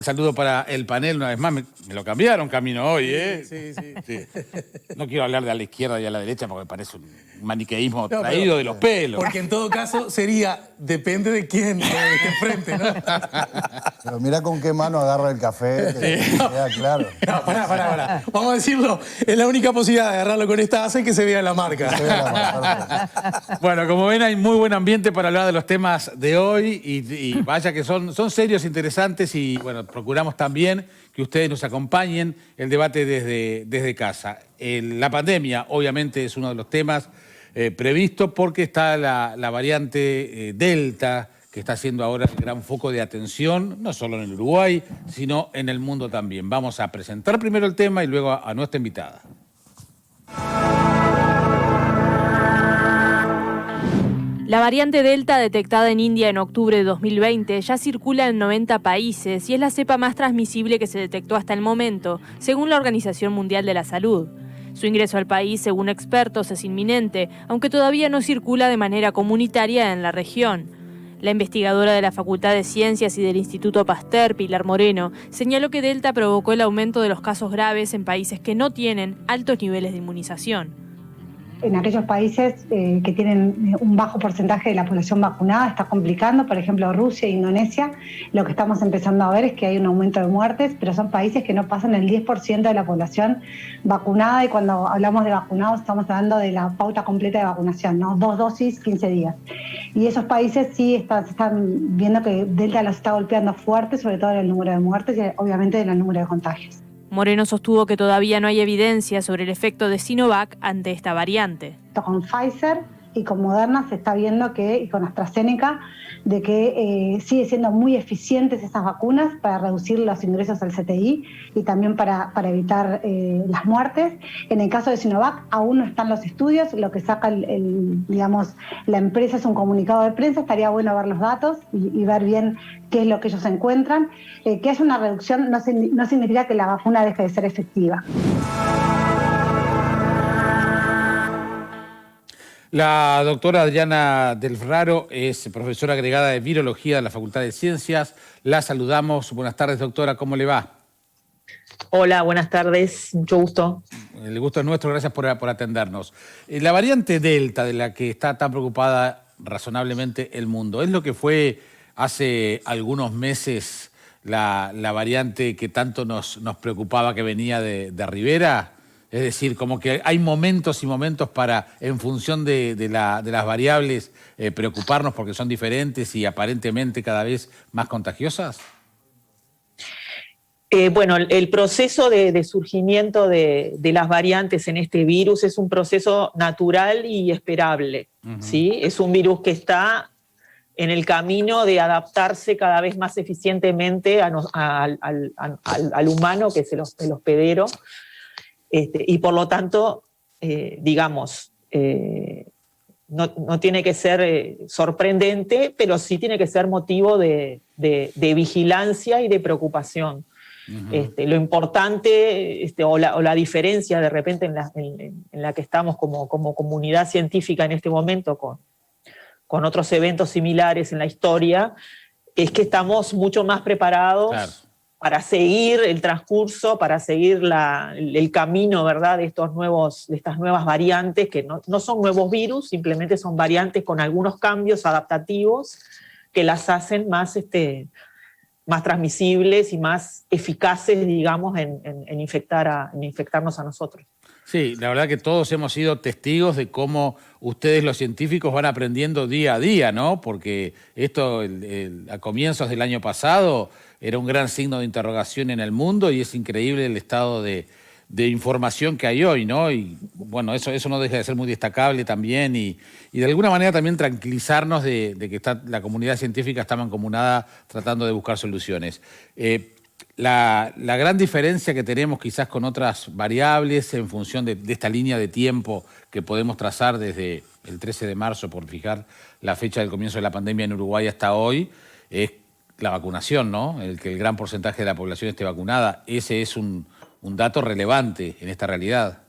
Saludo para el panel una vez más. Me lo cambiaron camino hoy, ¿eh? Sí. No quiero hablar de a la izquierda y a la derecha porque me parece un maniqueísmo traído de los pelos. Porque en todo caso sería, depende de quién esté enfrente, ¿no? Pero mira con qué mano agarra el café, que queda claro. No, pará. Vamos a decirlo, es la única posibilidad de agarrarlo con esta asa y que se vea la marca. Bueno, como ven, hay muy buen ambiente para hablar de los temas de hoy y vaya que son serios, interesantes y, bueno, procuramos también que ustedes nos acompañen el debate desde casa. La pandemia, obviamente, es uno de los temas previstos porque está la variante Delta, que está siendo ahora el gran foco de atención, no solo en el Uruguay, sino en el mundo también. Vamos a presentar primero el tema y luego a nuestra invitada. La variante Delta, detectada en India en octubre de 2020, ya circula en 90 países y es la cepa más transmisible que se detectó hasta el momento, según la Organización Mundial de la Salud. Su ingreso al país, según expertos, es inminente, aunque todavía no circula de manera comunitaria en la región. La investigadora de la Facultad de Ciencias y del Instituto Pasteur, Pilar Moreno, señaló que Delta provocó el aumento de los casos graves en países que no tienen altos niveles de inmunización. En aquellos países que tienen un bajo porcentaje de la población vacunada está complicando, por ejemplo Rusia e Indonesia. Lo que estamos empezando a ver es que hay un aumento de muertes, pero son países que no pasan el 10% de la población vacunada, y cuando hablamos de vacunados estamos hablando de la pauta completa de vacunación, ¿no? 2 dosis, 15 días. Y esos países sí están viendo que Delta los está golpeando fuerte, sobre todo en el número de muertes y obviamente en el número de contagios. Moreno sostuvo que todavía no hay evidencia sobre el efecto de Sinovac ante esta variante. Con Pfizer y con Moderna se está viendo que, y con AstraZeneca, de que sigue siendo muy eficientes esas vacunas para reducir los ingresos al CTI y también para evitar las muertes. En el caso de Sinovac aún no están los estudios, lo que saca la empresa es un comunicado de prensa. Estaría bueno ver los datos y ver bien qué es lo que ellos encuentran. Que haya una reducción no significa que la vacuna deje de ser efectiva. La doctora Adriana Del Ferraro es profesora agregada de Virología de la Facultad de Ciencias. La saludamos. Buenas tardes, doctora. ¿Cómo le va? Hola, buenas tardes. Mucho gusto. El gusto es nuestro. Gracias por atendernos. La variante Delta, de la que está tan preocupada razonablemente el mundo, ¿es lo que fue hace algunos meses la variante que tanto nos preocupaba, que venía de Rivera? Es decir, como que hay momentos y momentos para, en función de las variables, preocuparnos porque son diferentes y aparentemente cada vez más contagiosas. Bueno, el proceso de surgimiento de las variantes en este virus es un proceso natural y esperable. ¿Sí? Es un virus que está en el camino de adaptarse cada vez más eficientemente al humano, que es el hospedero. Y por lo tanto, no tiene que ser sorprendente, pero sí tiene que ser motivo de vigilancia y de preocupación. Lo importante o la diferencia de repente en la que estamos como comunidad científica en este momento con otros eventos similares en la historia, es que estamos mucho más preparados. Claro. Para seguir el transcurso, para seguir el camino, ¿verdad?, de estas nuevas variantes, que no son nuevos virus, simplemente son variantes con algunos cambios adaptativos que las hacen más transmisibles y más eficaces, digamos, en infectarnos a nosotros. Sí, la verdad que todos hemos sido testigos de cómo ustedes, los científicos, van aprendiendo día a día, ¿no? Porque esto, a comienzos del año pasado, era un gran signo de interrogación en el mundo y es increíble el estado de información que hay hoy, ¿no? Y bueno, eso no deja de ser muy destacable también y de alguna manera también tranquilizarnos de que la comunidad científica está mancomunada tratando de buscar soluciones. La gran diferencia que tenemos quizás con otras variables en función de esta línea de tiempo que podemos trazar desde el 13 de marzo, por fijar la fecha del comienzo de la pandemia en Uruguay hasta hoy, es la vacunación, ¿no? Que el gran porcentaje de la población esté vacunada. Ese es un dato relevante en esta realidad.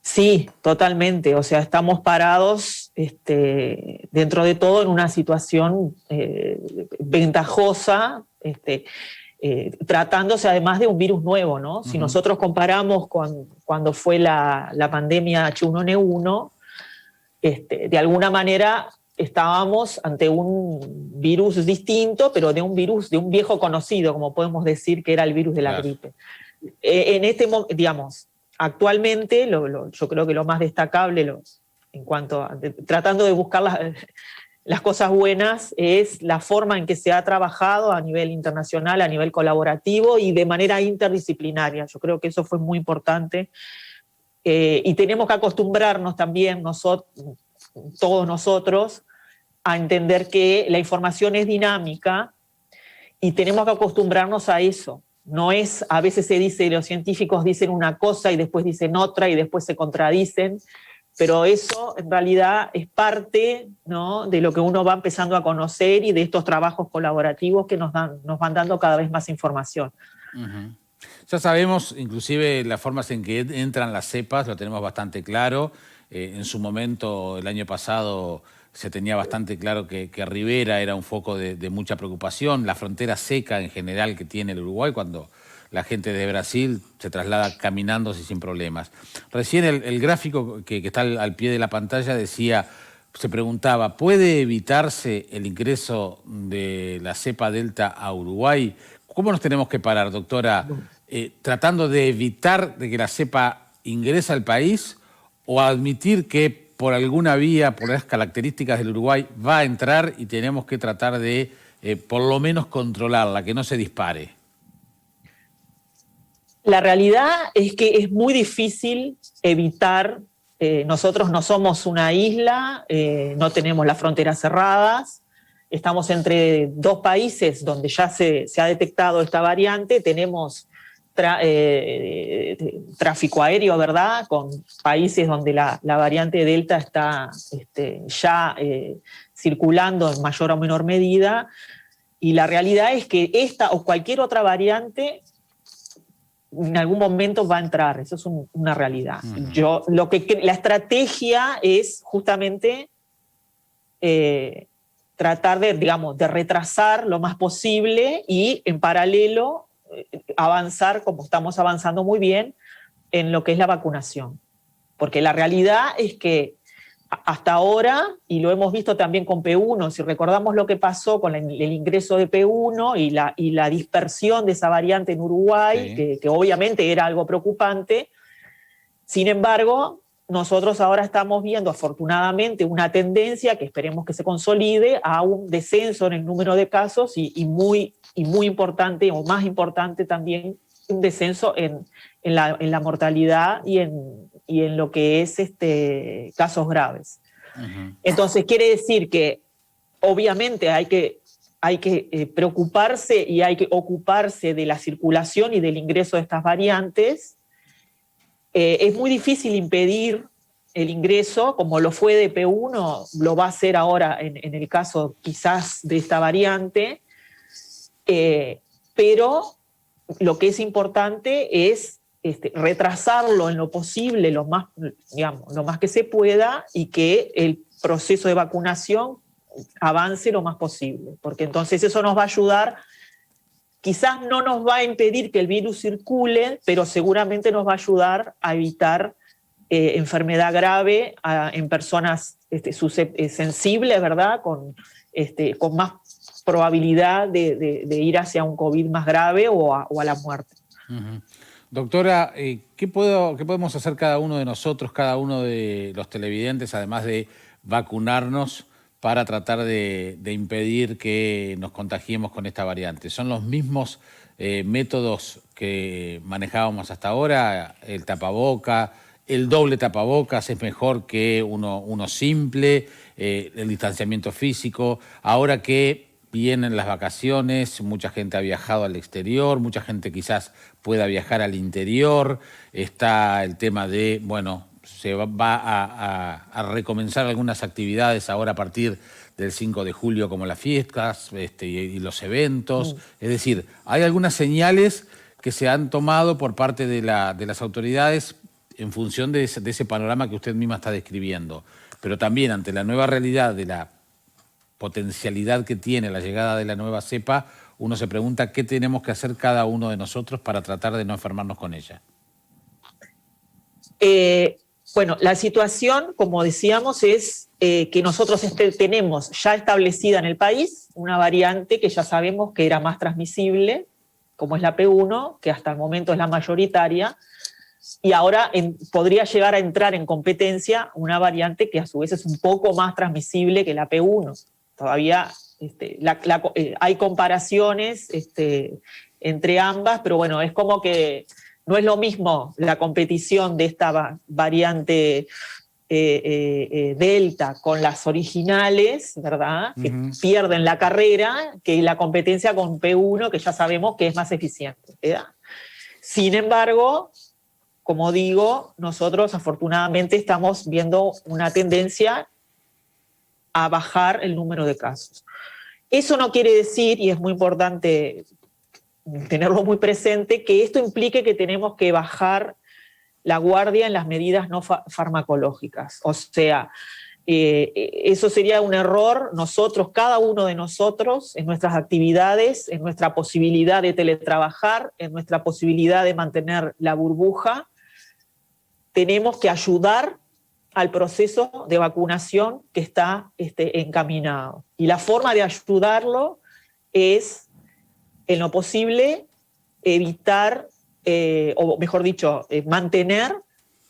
Sí, totalmente. O sea, estamos parados dentro de todo en una situación ventajosa tratándose además de un virus nuevo, ¿no? Si nosotros comparamos con cuando fue la pandemia H1N1, de alguna manera estábamos ante un virus distinto, pero de un virus, de un viejo conocido, como podemos decir que era el virus de la gripe. En digamos, actualmente, yo creo que lo más destacable, en cuanto a, tratando de buscar las cosas buenas, es la forma en que se ha trabajado a nivel internacional, a nivel colaborativo y de manera interdisciplinaria. Yo creo que eso fue muy importante. Y tenemos que acostumbrarnos también, todos nosotros, a entender que la información es dinámica y tenemos que acostumbrarnos a eso. No es, a veces se dice, los científicos dicen una cosa y después dicen otra y después se contradicen, pero eso en realidad es parte, ¿no?, de lo que uno va empezando a conocer y de estos trabajos colaborativos que nos van dando cada vez más información. Ya sabemos, inclusive, las formas en que entran las cepas, lo tenemos bastante claro. En su momento, el año pasado, se tenía bastante claro que Rivera era un foco de mucha preocupación, la frontera seca en general que tiene el Uruguay cuando la gente de Brasil se traslada caminando sin problemas. Recién el gráfico que está al pie de la pantalla se preguntaba, ¿puede evitarse el ingreso de la cepa Delta a Uruguay? ¿Cómo nos tenemos que parar, doctora? ¿Tratando de evitar de que la cepa ingrese al país o admitir que por alguna vía, por las características del Uruguay, va a entrar y tenemos que tratar de, por lo menos, controlarla, que no se dispare? La realidad es que es muy difícil evitar, nosotros no somos una isla, no tenemos las fronteras cerradas, estamos entre dos países donde ya se ha detectado esta variante, tenemos tráfico aéreo, ¿verdad?, con países donde la variante Delta está ya circulando en mayor o menor medida, y la realidad es que esta o cualquier otra variante en algún momento va a entrar, eso es una realidad. La estrategia es justamente tratar de retrasar lo más posible y en paralelo avanzar, como estamos avanzando muy bien, en lo que es la vacunación. Porque la realidad es que hasta ahora, y lo hemos visto también con P1, si recordamos lo que pasó con el ingreso de P1 y la dispersión de esa variante en Uruguay, sí, que obviamente era algo preocupante, sin embargo, nosotros ahora estamos viendo afortunadamente una tendencia que esperemos que se consolide a un descenso en el número de casos y muy importante, o más importante también, un descenso en la mortalidad y en lo que es casos graves. Entonces quiere decir que obviamente hay que preocuparse y hay que ocuparse de la circulación y del ingreso de estas variantes. Es muy difícil impedir el ingreso, como lo fue de P1, lo va a hacer ahora en el caso quizás de esta variante, pero lo que es importante es retrasarlo en lo posible, lo más que se pueda, y que el proceso de vacunación avance lo más posible, porque entonces eso nos va a ayudar. Quizás no nos va a impedir que el virus circule, pero seguramente nos va a ayudar a evitar enfermedad grave en personas sensibles, ¿verdad?, con más probabilidad de ir hacia un COVID más grave o a la muerte. Doctora, ¿qué podemos hacer cada uno de nosotros, cada uno de los televidentes, además de vacunarnos, para tratar de impedir que nos contagiemos con esta variante? ¿Son los mismos métodos que manejábamos hasta ahora? ¿El tapaboca, el doble tapabocas es mejor que uno simple? ¿El distanciamiento físico? Ahora que vienen las vacaciones, mucha gente ha viajado al exterior, mucha gente quizás pueda viajar al interior, está el tema de, se va a recomenzar algunas actividades ahora a partir del 5 de julio, como las fiestas y los eventos. Es decir, hay algunas señales que se han tomado por parte de las autoridades en función de ese panorama que usted misma está describiendo. Pero también ante la nueva realidad de la potencialidad que tiene la llegada de la nueva cepa, uno se pregunta qué tenemos que hacer cada uno de nosotros para tratar de no enfermarnos con ella. Bueno, la situación, como decíamos, es que nosotros tenemos ya establecida en el país una variante que ya sabemos que era más transmisible, como es la P1, que hasta el momento es la mayoritaria, y ahora podría llegar a entrar en competencia una variante que a su vez es un poco más transmisible que la P1. Todavía hay comparaciones entre ambas, pero bueno, es como que no es lo mismo la competición de esta variante Delta con las originales, ¿verdad? Que pierden la carrera, que la competencia con P1, que ya sabemos que es más eficiente, ¿verdad? Sin embargo, como digo, nosotros afortunadamente estamos viendo una tendencia a bajar el número de casos. Eso no quiere decir, y es muy importante tenerlo muy presente, que esto implique que tenemos que bajar la guardia en las medidas no farmacológicas. O sea, eso sería un error. Nosotros, cada uno de nosotros, en nuestras actividades, en nuestra posibilidad de teletrabajar, en nuestra posibilidad de mantener la burbuja, tenemos que ayudar al proceso de vacunación que está encaminado. Y la forma de ayudarlo es, en lo posible, evitar, o mejor dicho, mantener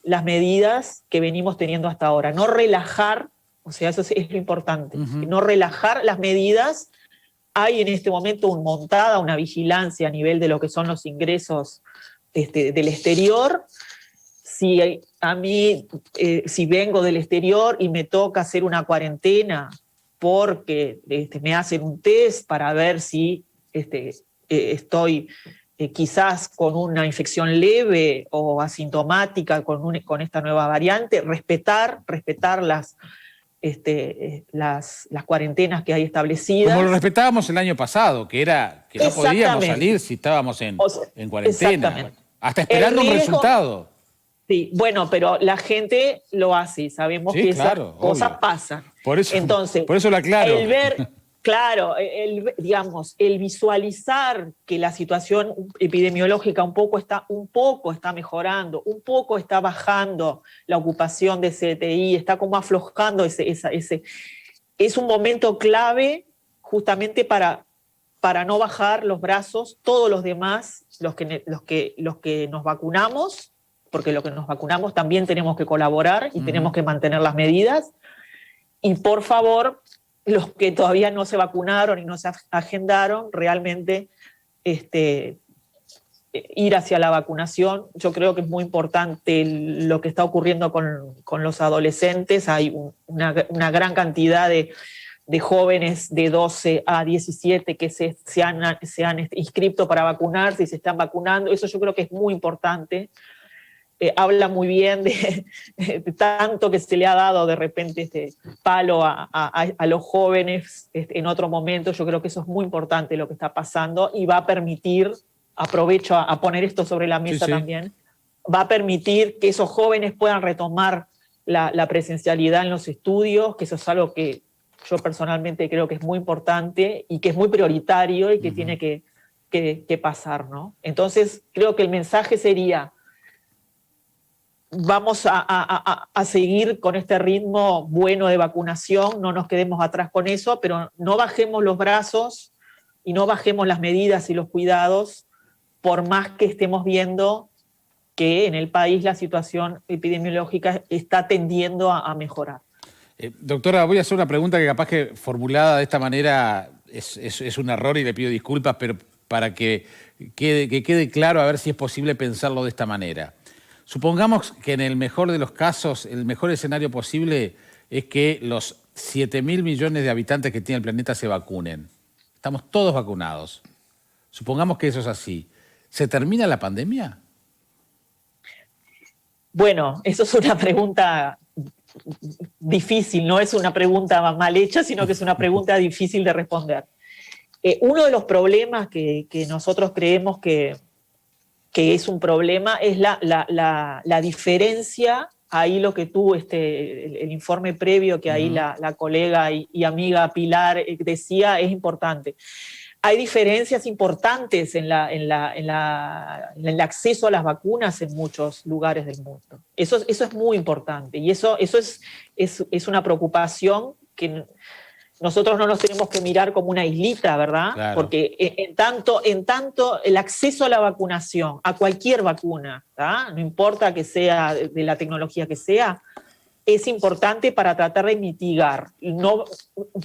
las medidas que venimos teniendo hasta ahora. No relajar, o sea, eso es lo importante, no relajar las medidas. Hay en este momento montada una vigilancia a nivel de lo que son los ingresos del exterior. Si a mí, si vengo del exterior y me toca hacer una cuarentena porque me hacen un test para ver si estoy quizás con una infección leve o asintomática con esta nueva variante, respetar las cuarentenas que hay establecidas. Como lo respetábamos el año pasado, que era que no podíamos salir si estábamos en cuarentena. Hasta esperando un resultado. Sí, bueno, pero la gente lo hace, sabemos que esas cosas pasan. Por eso lo aclaro. El visualizar que la situación epidemiológica un poco está mejorando, un poco está bajando la ocupación de CTI, está como aflojando es un momento clave justamente para no bajar los brazos todos los demás, los que nos vacunamos, porque los que nos vacunamos también tenemos que colaborar y tenemos que mantener las medidas. Y por favor, los que todavía no se vacunaron y no se agendaron, realmente ir hacia la vacunación. Yo creo que es muy importante lo que está ocurriendo con los adolescentes. Hay una gran cantidad de jóvenes de 12 a 17 que se han inscrito para vacunarse y se están vacunando. Eso yo creo que es muy importante. Habla muy bien de tanto que se le ha dado de repente este palo a los jóvenes en otro momento. Yo creo que eso es muy importante lo que está pasando y va a permitir, aprovecho a poner esto sobre la mesa también, va a permitir que esos jóvenes puedan retomar la presencialidad en los estudios, que eso es algo que yo personalmente creo que es muy importante y que es muy prioritario y que tiene que pasar, ¿no? Entonces creo que el mensaje sería: vamos a seguir con este ritmo bueno de vacunación, no nos quedemos atrás con eso, pero no bajemos los brazos y no bajemos las medidas y los cuidados, por más que estemos viendo que en el país la situación epidemiológica está tendiendo a mejorar. Doctora, voy a hacer una pregunta que capaz que formulada de esta manera es un error y le pido disculpas, pero para que quede claro, a ver si es posible pensarlo de esta manera. Supongamos que en el mejor de los casos, el mejor escenario posible es que los 7.000 millones de habitantes que tiene el planeta se vacunen. Estamos todos vacunados. Supongamos que eso es así. ¿Se termina la pandemia? Bueno, eso es una pregunta difícil, no es una pregunta mal hecha, sino que es una pregunta difícil de responder. Uno de los problemas que nosotros creemos que es un problema es la diferencia. Ahí lo que tú, el informe previo que ahí la colega y amiga Pilar decía es importante. Hay diferencias importantes en el acceso a las vacunas en muchos lugares del mundo. Eso es muy importante y eso es una preocupación que nosotros no nos tenemos que mirar como una islita, ¿verdad? Claro. Porque en tanto el acceso a la vacunación, a cualquier vacuna, ¿tá? No importa que sea de la tecnología que sea, es importante para tratar de mitigar. No,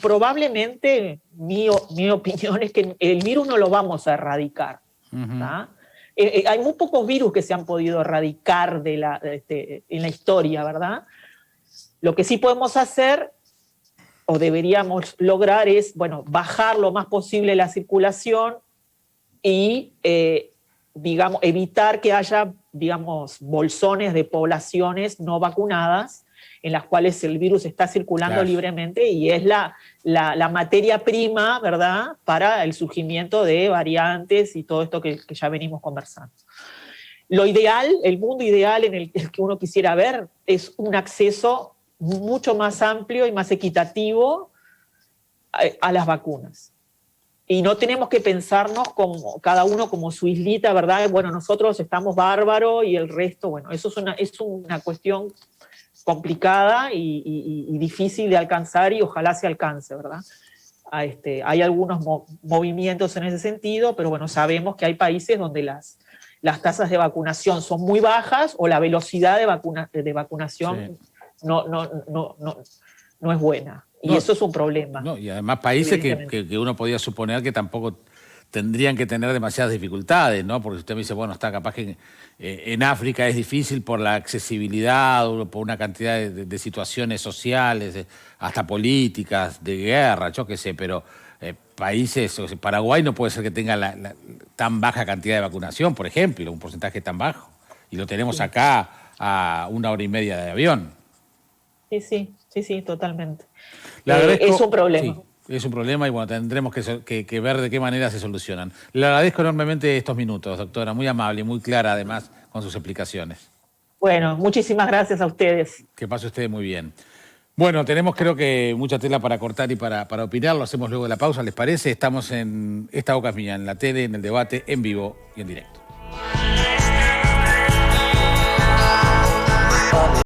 probablemente mi opinión es que el virus no lo vamos a erradicar. ¿Tá? Hay muy pocos virus que se han podido erradicar en la historia, ¿verdad? Lo que sí podemos hacer o deberíamos lograr es, bueno, bajar lo más posible la circulación y, digamos, evitar que haya, digamos, bolsones de poblaciones no vacunadas en las cuales el virus está circulando libremente y es la materia prima, ¿verdad?, para el surgimiento de variantes y todo esto que ya venimos conversando. Lo ideal, el mundo ideal en el que uno quisiera ver es un acceso mucho más amplio y más equitativo a las vacunas. Y no tenemos que pensarnos como cada uno como su islita, ¿verdad? Bueno, nosotros estamos bárbaros y el resto, bueno, eso es una cuestión complicada y difícil de alcanzar y ojalá se alcance, ¿verdad? Hay algunos movimientos en ese sentido, pero bueno, sabemos que hay países donde las tasas de vacunación son muy bajas o la velocidad de vacunación no es buena. Y eso es un problema. No, y además países que uno podía suponer que tampoco tendrían que tener demasiadas dificultades, ¿no? Porque usted me dice, bueno, está capaz que en África es difícil por la accesibilidad, o por una cantidad de situaciones sociales, hasta políticas, de guerra, yo qué sé, pero países, o sea, Paraguay no puede ser que tenga tan baja cantidad de vacunación, por ejemplo, un porcentaje tan bajo. Y lo tenemos acá a 1 hora y media de avión. Sí, totalmente. Es un problema. Sí, es un problema y bueno, tendremos que ver de qué manera se solucionan. Le agradezco enormemente estos minutos, doctora, muy amable y muy clara además con sus explicaciones. Bueno, muchísimas gracias a ustedes. Que pase usted muy bien. Bueno, tenemos creo que mucha tela para cortar y para opinar, lo hacemos luego de la pausa, ¿les parece? Estamos en Esta Boca es Mía, en la tele, en el debate, en vivo y en directo.